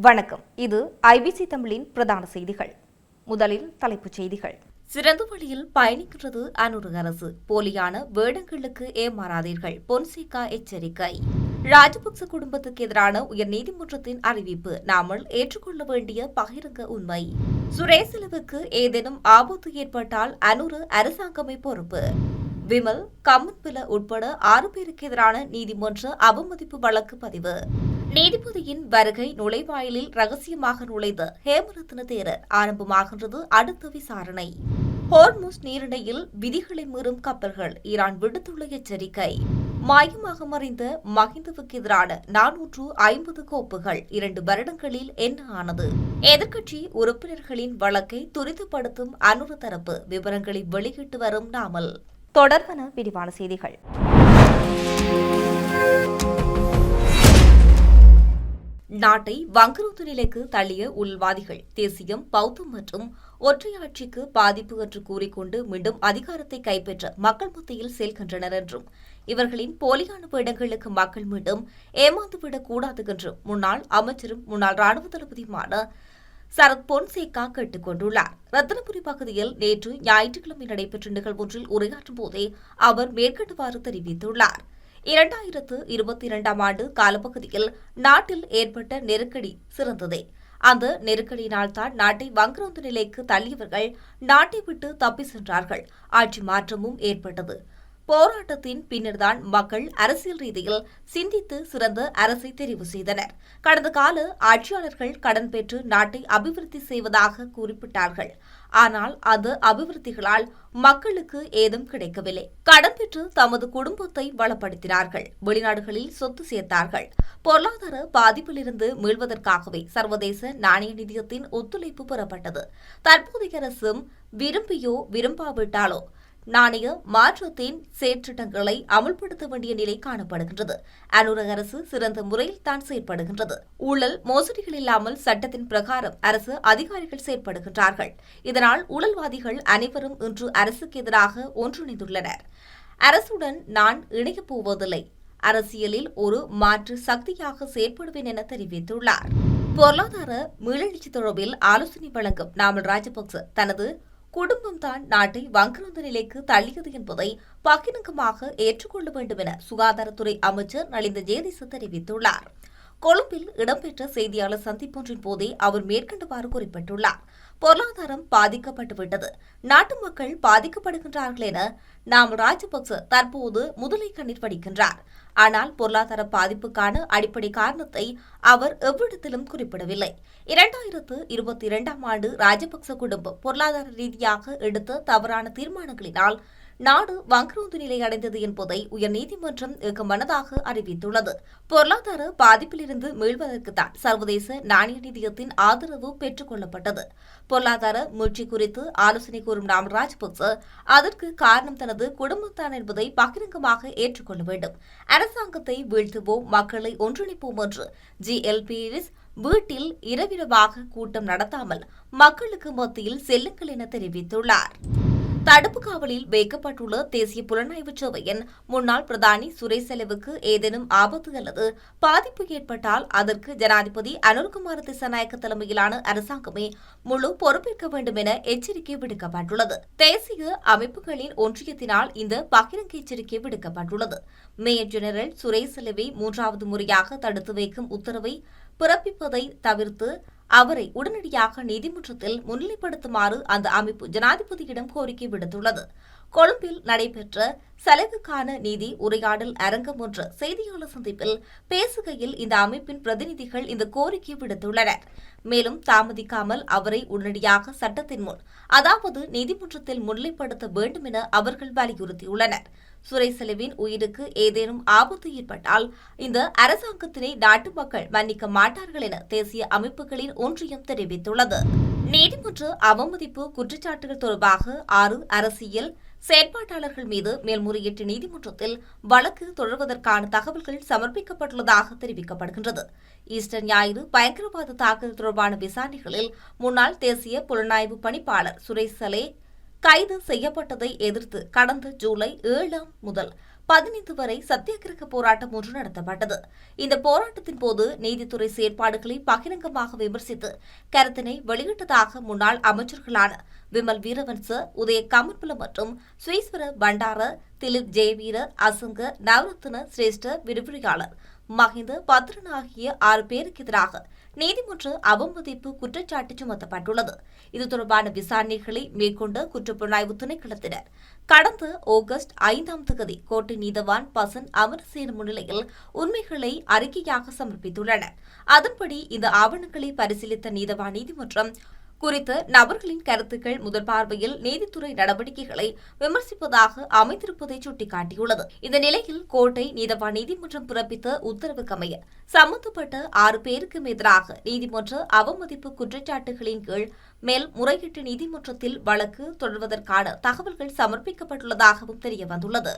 வணக்கம். இது ஐபிசி தமிழின் பிரதான செய்திகள். முதலில் தலைப்புச் செய்திகள். சிறந்த வழியில் பயணிக்கிறது அனுர அரசு. போலியான வேடங்களுக்கு ஏமாறாதீர்கள். பொன்சேகா எச்சரிக்கை. ராஜபக்ச குடும்பத்துக்கு எதிரான உயர்நீதிமன்றத்தின் அறிவிப்பு நாமல் ஏற்றுக்கொள்ள வேண்டிய பகிரங்க உண்மை. சுரேசலவுக்கு ஏதேனும் ஆபத்து ஏற்பட்டால் அனுர அரசாங்கமே பொறுப்பு. விமல் கம்மன்பில உட்பட 6 பேருக்கு எதிரான நீதிமன்ற அவமதிப்பு வழக்கு பதிவு. நீதிபதியின் வருகை நுழைவாயிலில் ரகசியமாக நுழைந்த ஹேமரத்ன தேரர் ஆரம்பமாகின்றது அடுத்த விசாரணை. ஹோர்முஸ் நீரிணையில் விதிகளை மீறும் கப்பல்கள் ஈரான் விடுத்துள்ள எச்சரிக்கை. மாயமாக மறைந்த மஹிந்தவுக்கு எதிரான 450 கோப்புகள் 2 வருடங்களில் என்ன ஆனது? எதிர்க்கட்சி உறுப்பினர்களின் வழக்கை துரிதப்படுத்தும் அனுர தரப்பு விவரங்களை வெளியிட்டு வரும் நாமல். தொடர்பான விரிவான செய்திகள். நாட்டை வங்குரோத்து நிலைக்கு தள்ளிய உள்வாதிகள் தேசியம், பௌத்தம் மற்றும் ஒற்றையாட்சிக்கு பாதிப்பு என்று கூறிக்கொண்டு மீண்டும் அதிகாரத்தை கைப்பற்ற மக்கள் மத்தியில் செல்கின்றனர் என்றும் இவர்களின் போலியான வேடங்களுக்கு மக்கள் மீண்டும் ஏமாந்துவிடக் கூடாது என்றும் முன்னாள் அமைச்சரும் முன்னாள் ராணுவ தளபதியுமான சரத் பொன்சேகா கேட்டுக் கொண்டுள்ளார். ரத்தினபுரி பகுதியில் நேற்று ஞாயிற்றுக்கிழமை நடைபெற்ற நிகழ்வொன்றில் உரையாற்றும் போதே அவர் மேற்கண்டவாறு தெரிவித்துள்ளார். 2022 ஆண்டு காலப்பகுதியில் நாட்டில் ஏற்பட்ட நெருக்கடி சிறந்ததே. அந்த நெருக்கடியினால் தான் நாட்டை வங்குரோத்து நிலைக்கு தள்ளியவர்கள் நாட்டை விட்டு தப்பி சென்றார்கள். ஆட்சி மாற்றமும் ஏற்பட்டது. போராட்டத்தின் பின்னர்தான் மக்கள் அரசியல் ரீதியில் சிந்தித்து சிறந்த அரசை தெரிவு செய்தனர். கடந்த கால ஆட்சியாளர்கள் கடன் பெற்று நாட்டை அபிவிருத்தி செய்வதாக குறிப்பிட்டார்கள். ஆனால் அந்த அபிவிருத்திகளால் மக்களுக்கு ஏதும் கிடைக்கவில்லை. கடன் பெற்று தமது குடும்பத்தை வளப்படுத்தினார்கள். வெளிநாடுகளில் சொத்து சேர்த்தார்கள். பொருளாதார பாதிப்பிலிருந்து மீள்வதற்காகவே சர்வதேச நாணய நிதியத்தின் ஒத்துழைப்பு பெறப்பட்டது. தற்போதைய அரசும் விரும்பியோ விரும்பாவிட்டாலோ நாணய மாற்றத்தின் செயற்றிட்டங்களை அமுல்படுத்த வேண்டிய நிலை காணப்படுகின்றது. அனுர அரசு சிறந்த முறையில் தான் செயற்படுகின்றது. ஊழல் மோசடிகள் இல்லாமல் சட்டத்தின் பிரகாரம் அரசு அதிகாரிகள் செயற்படுகின்றார்கள். இதனால் ஊழல்வாதிகள் அனைவரும் இன்று அரசுக்கு எதிராக ஒன்றிணைந்துள்ளனர். அரசுடன் நான் இணையப் போவதில்லை. அரசியலில் ஒரு மாற்று சக்தியாக செயற்படுவேன் என தெரிவித்துள்ளார். பொருளாதார மீளெழுச்சி தொடர்பில் ஆலோசனை வழங்கும் நாமல் ராஜபக்ச தனது குடும்பம்தான் நாட்டை வங்குரோத்து நிலைக்கு தள்ளியது என்பதை பகிரங்கமாக ஏற்றுக்கொள்ள வேண்டும் என சுகாதாரத்துறை அமைச்சர் நலிந்த ஜேதிச தெரிவித்துள்ளார். கொழும்பில் இடம்பெற்ற செய்தியாளர் சந்திப்பொன்றின் போதே அவர் மேற்கண்டவாறு குறிப்பிட்டுள்ளார். பொருளாதாரம் பாதிக்கப்பட்டுவிட்டது, நாட்டு மக்கள் பாதிக்கப்படுகின்றார்கள் என நாமல் ராஜபக்ச தற்போது முதலை கண்ணீர் வடிக்கின்றார். ஆனால் பொருளாதார பாதிப்புக்கான அடிப்படை காரணத்தை அவர் எவ்விடத்திலும் குறிப்பிடவில்லை. 2022 ஆண்டு ராஜபக்ச குடும்பம் பொருளாதார ரீதியாக எடுத்த தவறான தீர்மானங்களினால் நாடு வங்குரோத்து நிலை அடைந்தது என்பதை உயர்நீதிமன்றம் ஏகமனதாக அறிவித்துள்ளது. பொருளாதார பாதிப்பிலிருந்து மீள்வதற்குத்தான் சர்வதேச நாணய நிதியத்தின் ஆதரவு பெற்றுக் கொள்ளப்பட்டது. பொருளாதார மீட்சி குறித்து ஆலோசனை கூறும் நாமல் ராஜபக்ச அதற்கு காரணம் தனது குடும்பத்தான் என்பதை பகிரங்கமாக ஏற்றுக்கொள்ள வேண்டும். அரசாங்கத்தை வீழ்த்துவோம், மக்களை ஒன்றிணைப்போம் என்று GLPS வீட்டில் இரவிரவாக கூட்டம் நடத்தாமல் மக்களுக்கு மத்தியில் செல்லுங்கள் என தெரிவித்துள்ளார். தடுப்பு காவலில் வைக்கப்பட்டுள்ள தேசிய புலனாய்வு சேவையின் முன்னாள் பிரதானி சுரேசலவுக்கு ஏதேனும் ஆபத்து அல்லது பாதிப்பு ஏற்பட்டால் அதற்கு ஜனாதிபதி அனுர்குமார திசாநாயக்க தலைமையிலான அரசாங்கமே முழு பொறுப்பேற்க வேண்டும் என எச்சரிக்கை விடுக்கப்பட்டுள்ளது. தேசிய அமைப்புகளின் ஒன்றியத்தினால் இந்த பகிரங்க எச்சரிக்கை விடுக்கப்பட்டுள்ளது. மேயர் ஜெனரல் சுரேசலவை 3வது முறையாக தடுத்து வைக்கும் உத்தரவை பிறப்பிப்பதை தவிர்த்து அவரை உடனடியாக நீதிமன்றத்தில் முன்னிலைப்படுத்துமாறு அந்த அமைப்பு ஜனாதிபதியிடம் கோரிக்கை விடுத்துள்ளது. கொழும்பில் நடைபெற்ற செலவுக்கான நீதி உரையாடல் அரங்கம் ஒன்ற செய்தியாளர் சந்திப்பில் பேசுகையில் இந்த அமைப்பின் பிரதிநிதிகள் இந்த கோரிக்கை விடுத்துள்ளனர். மேலும் தாமதிக்காமல் அவரை உடனடியாக சட்டத்தின் முன், அதாவது நீதிமன்றத்தில் முன்னிலைப்படுத்த வேண்டும் என அவர்கள் வலியுறுத்தியுள்ளனர். சுரேசலவின் உயிருக்கு ஏதேனும் ஆபத்து ஏற்பட்டால் இந்த அரசாங்கத்தினை நாட்டு மக்கள் மன்னிக்க மாட்டார்கள் என தேசிய அமைப்புகளின் ஒன்றியம் தெரிவித்துள்ளது. நீதிமன்ற அவமதிப்பு குற்றச்சாட்டுகள் தொடர்பாக 6 அரசியல் செயற்பாட்டாளர்கள் மீது மேல்முறையீட்டு நீதிமன்றத்தில் வழக்கு தொடர்வதற்கான தகவல்கள் சமர்ப்பிக்கப்பட்டுள்ளதாக தெரிவிக்கப்படுகின்றது. ஈஸ்டர் ஞாயிறு பயங்கரவாத தாக்குதல் தொடர்பான விசாரணைகளில் முன்னாள் தேசிய புலனாய்வு பணிப்பாளர் சுரேசலே கைது செய்யப்பட்டதை எதிர்த்து கடந்த ஜூலை 7 முதல் 15 வரை சத்தியாகிரக போராட்டம் ஒன்று நடத்தப்பட்டது. இந்த போராட்டத்தின் போது நீதித்துறை செயற்பாடுகளை பகிரங்கமாக விமர்சித்து கருத்தினை வெளியிட்டதாக முன்னாள் அமைச்சர்களான விமல் வீரவன்ச, உதய கமர்பல மற்றும் ஸ்ரீஸ்வர பண்டார, திலிப் ஜெயவீர, அசங்க நவரத்ன சிரேஷ்ட விரிவுரையாளர் மஹிந்த பத்ரன் ஆகிய 6 பேருக்கு எதிராக நீதிமன்ற அவமதிப்பு குற்றச்சாட்டு சுமத்தப்பட்டுள்ளது. இது தொடர்பான விசாரணைகளை மேற்கொண்ட குற்றப்புலனாய்வு திணைக்களத்தினர் கடந்த ஆகஸ்ட் 5ஆம் தேதி கோட்டை நீதவான் பசன் அமரசேன முன்னிலையில் உண்மைகளை அறிக்கையாக சமர்ப்பித்துள்ளனர். அதன்படி இந்த ஆவணங்களை பரிசீலித்த நீதவான் நீதிமன்றம் குறித்த நபர்களின் கருத்துக்கள் முதல் பார்வையில் நீதித்துறை நடவடிக்கைகளை விமர்சிப்பதாக அமைந்திருப்பதை சுட்டிக்காட்டியுள்ளது. இந்த நிலையில் கோட்டை நீதவான் நீதிமன்றம் பிறப்பித்த உத்தரவுக்கமைய சம்பந்தப்பட்ட 6 பேருக்கும் எதிராக நீதிமன்ற அவமதிப்பு குற்றச்சாட்டுகளின் கீழ் மேல் முறையீட்டு நீதிமன்றத்தில் வழக்கு தொடர்வதற்கான தகவல்கள் சமர்ப்பிக்கப்பட்டுள்ளதாகவும் தெரியவந்துள்ளது.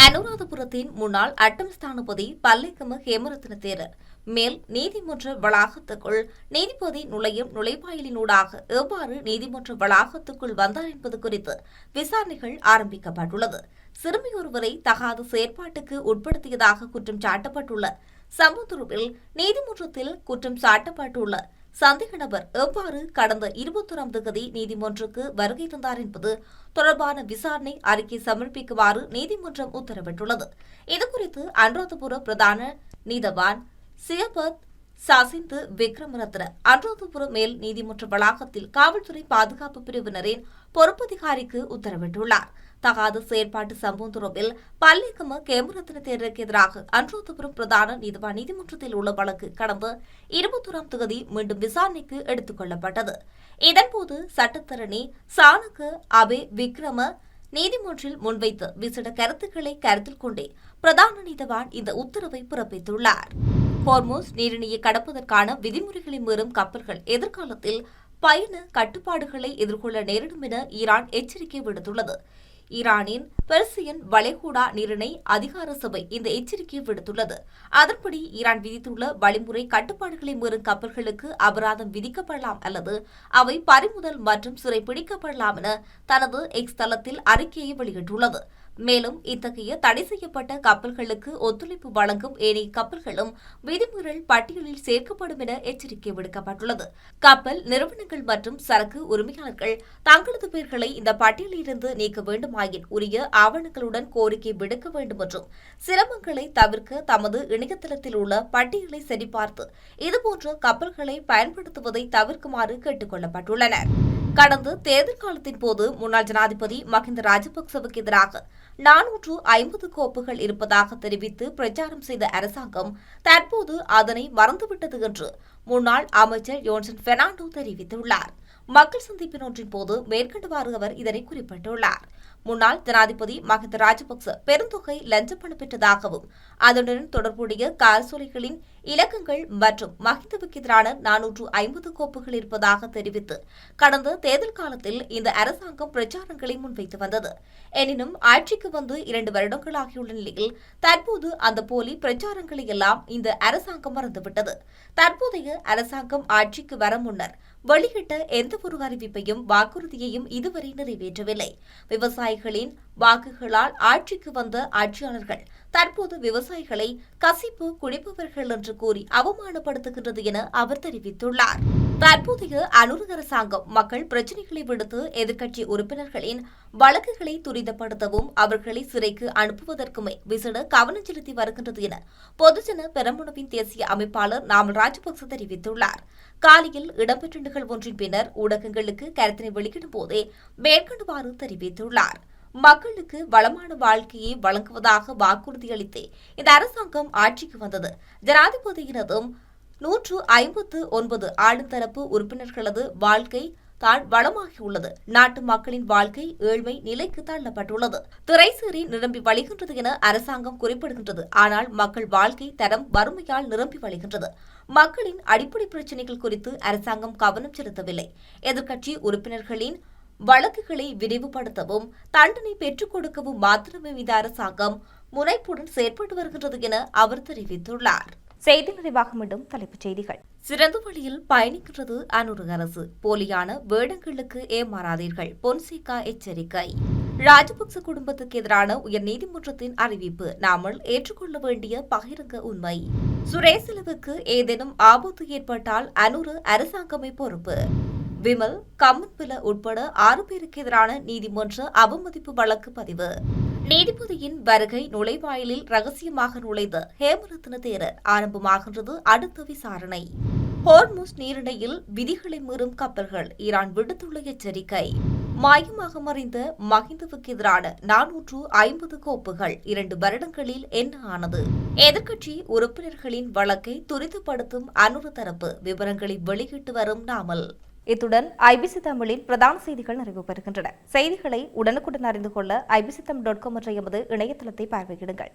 அனுராதபுரத்தின் முன்னாள் அட்டமஸ்தானபதி பல்லேகம ஹேமரத்ன தேரர் மேல் நீதிமன்ற வளாகத்துக்குள் நீதிபதி நுழையும் நுழைவாயிலினூடாக எவ்வாறு நீதிமன்ற வளாகத்துக்குள் வந்தார் என்பது குறித்து விசாரணைகள் ஆரம்பிக்கப்பட்டுள்ளது. சிறுமியொருவரை தகாத செயற்பாட்டுக்கு உட்படுத்தியதாக குற்றம் சாட்டப்பட்டுள்ள சம்பந்தூரில் நீதிமன்றத்தில் குற்றம் சாட்டப்பட்டுள்ள சந்தேக நபர் எவ்வாறு கடந்த 21ஆம் தேதி நீதிமன்றக்கு வருகை தந்தார் என்பது தொடர்பான விசாரணை அறிக்கை சமர்ப்பிக்குமாறு நீதிமன்றம் உத்தரவிட்டுள்ளது. இதுகுறித்து அனுராதபுர பிரதான நீதவான் சியபத் சசிந்து விக்ரமரத்ன அனுராதபுர மேல் நீதிமன்ற வளாகத்தில் காவல்துறை பாதுகாப்பு பிரிவினரின் பொறுப்பதிகாரிக்கு உத்தரவிட்டுள்ளார். தகாத செயற்பாட்டு சம்பவம் தொடர்பில் பல்லேகம ஹேமரத்ன தேரருக்கு எதிராக அனுராதபுரம் பிரதான நீதவான் நீதிமன்றத்தில் உள்ள வழக்கு கடந்த 21ஆம் தேதி மீண்டும் விசாரணைக்கு எடுத்துக் கொள்ளப்பட்டது. இதன்போது சட்டத்தரணி சானக அபே விக்ரம நீதிமன்றில் முன்வைத்த விசேட கருத்துக்களை கருத்தில் கொண்டே பிரதான நீதவான் இந்த உத்தரவை பிறப்பித்துள்ளார். ஹோர்முஸ் நீரிணையை கடப்பதற்கான விதிமுறைகளை மீறும் கப்பல்கள் எதிர்காலத்தில் பயண கட்டுப்பாடுகளை எதிர்கொள்ள நேரிடும் என ஈரான் எச்சரிக்கை விடுத்துள்ளது. ஈரானின் பெர்சியன் வளைகுடா நீரிணை அதிகார சபை இந்த எச்சரிக்கையை விடுத்துள்ளது. அதன்படி ஈரான் விதித்துள்ள வழிமுறை கட்டுப்பாடுகளை மீறும் கப்பல்களுக்கு அபராதம் விதிக்கப்படலாம் அல்லது அவை பறிமுதல் மற்றும் சிறைப்பிடிக்கப்படலாம் என தனது எக்ஸ் தளத்தில் அறிக்கையை வெளியிட்டுள்ளது. மேலும் இத்தகைய தடை செய்யப்பட்ட கப்பல்களுக்கு ஒத்துழைப்பு வழங்கும் ஏனைய கப்பல்களும் விதிமீறல் பட்டியலில் சேர்க்கப்படும் என எச்சரிக்கை விடுக்கப்பட்டுள்ளது. கப்பல் நிறுவனங்கள் மற்றும் சரக்கு உரிமையாளர்கள் தங்களது பெயர்களை இந்த பட்டியலிலிருந்து நீக்க வேண்டுமாயின் உரிய ஆவணங்களுடன் கோரிக்கை விடுக்க வேண்டும் என்றும் சிரமங்களை தவிர்க்க தமது இணையதளத்தில் உள்ள பட்டியலை சரிபார்த்து இதுபோன்ற கப்பல்களை பயன்படுத்துவதை தவிர்க்குமாறு கேட்டுக் கொள்ளப்பட்டுள்ளனர். கடந்த தேர்தல் காலத்தின் போது முன்னாள் ஜனாதிபதி மஹிந்த ராஜபக்சவுக்கு எதிராக 450 கோப்புகள் இருப்பதாக தெரிவித்து பிரச்சாரம் செய்த அரசாங்கம் தற்போது அதனை மறந்துவிட்டது என்று முன்னாள் அமைச்சர் யோன்சன் பெர்னாண்டோ தெரிவித்துள்ளார். மக்கள் சந்திப்பின் ஒன்றின் போது மேற்கண்டவாறு அவர் இதனை குறிப்பிட்டுள்ளார். முன்னாள் ஜனாதிபதி மஹிந்த ராஜபக்ச பெருந்தொகை லஞ்ச பணம் பெற்றதாகவும் அதனுடன் தொடர்புடைய காசோலைகளின் இலக்கங்கள் மற்றும் மஹிந்தவுக்கு எதிரான 450 கோப்புகள் இருப்பதாக தெரிவித்து கடந்த தேர்தல் காலத்தில் இந்த அரசாங்கம் பிரச்சாரங்களை முன்வைத்து வந்தது. எனினும் ஆட்சிக்கு வந்து 2 வருடங்களாகியுள்ள நிலையில் தற்போது அந்த போலி பிரச்சாரங்களை எல்லாம் இந்த அரசாங்கம் மறந்துவிட்டது. தற்போதைய அரசாங்கம் ஆட்சிக்கு வர முன்னர் வெளியிட்ட எந்தவொரு அறிவிப்பையும் வாக்குறுதியையும் இதுவரை நிறைவேற்றவில்லை. விவசாயிகளின் வாக்குகளால் ஆட்சிக்கு வந்த ஆட்சியாளர்கள் தற்போது விவசாயிகளை கசிப்பு குடிப்பவர்கள் என்று கூறி அவமானப்படுத்துகின்றது என அவர் தெரிவித்துள்ளார். தற்போதைய அனுர அரசாங்கம் மக்கள் பிரச்சினைகளை விடுத்து எதிர்க்கட்சி உறுப்பினர்களின் வழக்குகளை துரிதப்படுத்தவும் அவர்களை சிறைக்கு அனுப்புவதற்குமே விசேட கவனம் செலுத்தி வருகின்றது என பொதுஜன பெரமுனவின் தேசிய அமைப்பாளர் நாமல் ராஜபக்ச தெரிவித்துள்ளார். காலியில் இடம்பெற்ற நிகழ்வொன்றின் பின்னர் ஊடகங்களுக்கு கருத்தினை வெளியிடும் போதே மேற்கண்டவாறு தெரிவித்துள்ளார். மக்களுக்கு வளமான வாழ்க்கையை வழங்குவதாக வாக்குறுதியளித்தே இந்த அரசாங்கம் ஆட்சிக்கு வந்தது. ஜனாதிபதியினதும் 159 ஆளும் தரப்பு உறுப்பினர்களது வாழ்க்கை தான் வளமாகியுள்ளது. நாட்டு மக்களின் வாழ்க்கை ஏழ்மை நிலைக்கு தள்ளப்பட்டுள்ளது. திரைசேரி நிரம்பி வழிகின்றது என அரசாங்கம் குறிப்பிடுகின்றது. ஆனால் மக்கள் வாழ்க்கை தரம் வறுமையால் நிரம்பி வழிகின்றது. மக்களின் அடிப்படை பிரச்சினைகள் குறித்து அரசாங்கம் கவனம் செலுத்தவில்லை. எதிர்க்கட்சி உறுப்பினர்களின் வழக்குகளை விரிவுபடுத்தவும் தண்டனை பெற்றுக் கொடுக்கவும் மாத்திரமே இந்த அரசாங்கம் முனைப்புடன் செயற்பட்டு வருகின்றது என அவர் தெரிவித்துள்ளார். செய்தி நிறைவாக மீண்டும் தலைப்புச் செய்திகள். சிறந்த வழியில் பயணிக்கின்றது அனுர அரசு. போலியான வேடங்களுக்கு ஏமாறாதீர்கள். பொன்சேகா எச்சரிக்கை. ராஜபக்ச குடும்பத்துக்கு எதிரான உயர்நீதிமன்றத்தின் அறிவிப்பு நாமல் ஏற்றுக்கொள்ள வேண்டிய பகிரங்க உண்மை. சுரேசலவுக்கு ஏதேனும் ஆபத்து ஏற்பட்டால் அனுர அரசாங்கமே பொறுப்பு. விமல் கம்மன்பில உட்பட 6 பேருக்கு எதிரான நீதிமன்ற அவமதிப்பு வழக்கு பதிவு. நீதிபதியின் வருகை நுழைவாயிலில் ரகசியமாக நுழைந்த ஹேமரத்ன தேரர் ஆரம்பமாகின்றது அடுத்த விசாரணை. ஹோர்முஸ் நீரிணையில் விதிகளை மீறும் கப்பல்கள் ஈரான் விடுத்துள்ள எச்சரிக்கை. மாயமாக மறைந்த மஹிந்தவுக்கு எதிரான 450 கோப்புகள் 2 வருடங்களில் என்ன ஆனது? எதிர்க்கட்சி உறுப்பினர்களின் வழக்கை துரிதப்படுத்தும் அனுர தரப்பு விவரங்களை வெளியிட்டு வரும் நாமல். இத்துடன் ஐபிசி தமிழின் பிரதான செய்திகள் நிறைவு பெறுகின்றன. செய்திகளை உடனுக்குடன் அறிந்து கொள்ள ibc.com என்ற எமது இணையதளத்தை பார்வையிடுங்கள்.